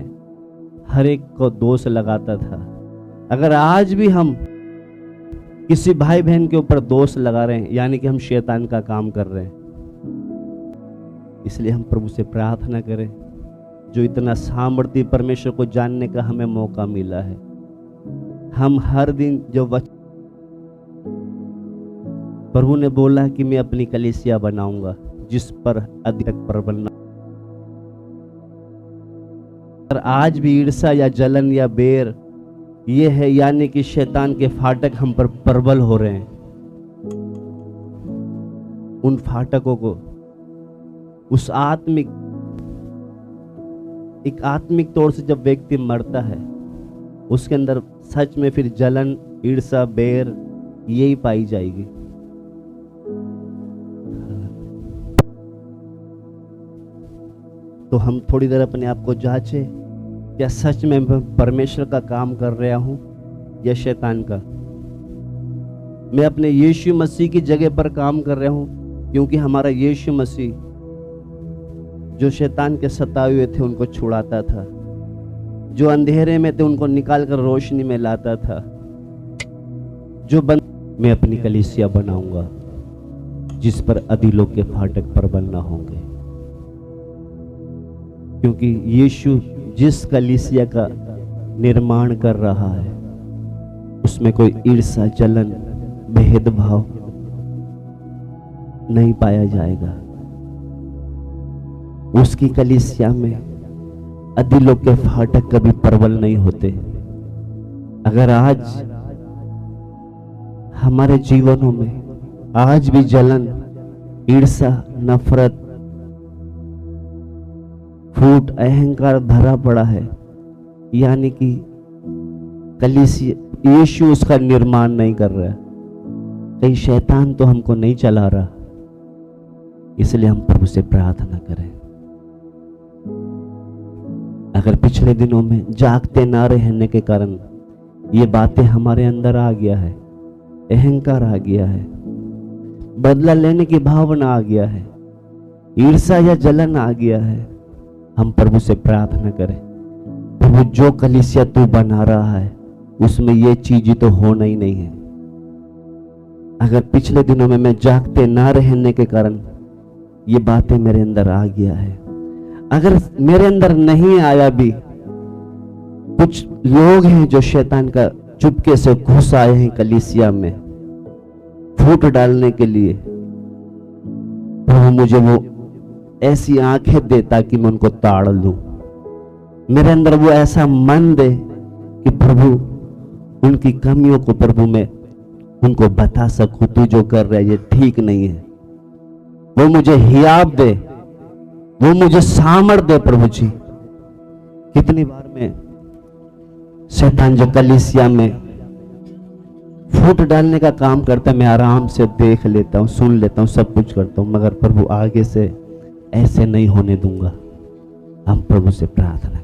हर एक को दोष लगाता था। अगर आज भी हम किसी भाई बहन के ऊपर दोष लगा रहे हैं, यानी कि हम शैतान का काम कर रहे हैं। इसलिए हम प्रभु से प्रार्थना करें, जो इतना सामर्थ्य परमेश्वर को जानने का हमें मौका मिला है। हम हर दिन जो प्रभु ने बोला कि मैं अपनी कलीसिया बनाऊंगा जिस पर अधिक प्रबल न। आज भी ईर्ष्या या जलन या बेर ये है, यानी कि शैतान के फाटक हम पर प्रबल हो रहे हैं। उन फाटकों को उस एक आत्मिक तौर से जब व्यक्ति मरता है, उसके अंदर सच में फिर जलन, ईर्ष्या, बेर यही पाई जाएगी। तो हम थोड़ी देर अपने आप को जांचे, क्या सच में मैं परमेश्वर का काम कर रहा हूं या शैतान का। मैं अपने यीशु मसीह की जगह पर काम कर रहा हूं, क्योंकि हमारा यीशु मसीह जो शैतान के सताए हुए थे उनको छुड़ाता था, जो अंधेरे में थे उनको निकालकर रोशनी में लाता था। मैं अपनी कलीसिया बनाऊंगा जिस पर अधीलों के फाटक प्रबल न होंगे, क्योंकि यीशु जिस कलीसिया का निर्माण कर रहा है उसमें कोई ईर्ष्या, जलन, भेदभाव नहीं पाया जाएगा। उसकी कलीसिया में अधीलों के फाटक कभी प्रबल नहीं होते। अगर आज हमारे जीवनों में आज भी जलन, ईर्ष्या, नफरत, फूट, अहंकार भरा पड़ा है, यानी कि कलीसिया यीशु उसका निर्माण नहीं कर रहा है, कहीं शैतान तो हमको नहीं चला रहा। इसलिए हम प्रभु से प्रार्थना करें। अगर पिछले दिनों में जागते ना रहने के कारण ये बातें हमारे अंदर आ गया है, अहंकार आ गया है, बदला लेने की भावना आ गया है, ईर्ष्या या जलन आ गया है, हम प्रभु से प्रार्थना करें, प्रभु जो कलीसिया तू बना रहा है उसमें ये चीज तो होना ही नहीं है। अगर पिछले दिनों में मैं जागते ना रहने के कारण ये बातें मेरे अंदर आ गया है, अगर मेरे अंदर नहीं आया भी, कुछ लोग हैं जो शैतान का चुपके से घुस आए हैं कलीसिया में फूट डालने के लिए, प्रभु मुझे वो ऐसी आंखें दे ताकि मैं उनको ताड़ लूं। मेरे अंदर वो ऐसा मन दे कि प्रभु उनकी कमियों को प्रभु मैं उनको बता सकूं, तू जो कर रहा है ये ठीक नहीं है। वो मुझे हियाब दे, वो मुझे सामर्थ दे प्रभु जी। कितनी बार में शैतान जो कलीसिया में फूट डालने का काम करता है। मैं आराम से देख लेता हूँ, सुन लेता हूँ, सब कुछ करता हूँ, मगर प्रभु आगे से ऐसे नहीं होने दूंगा। हम प्रभु से प्रार्थना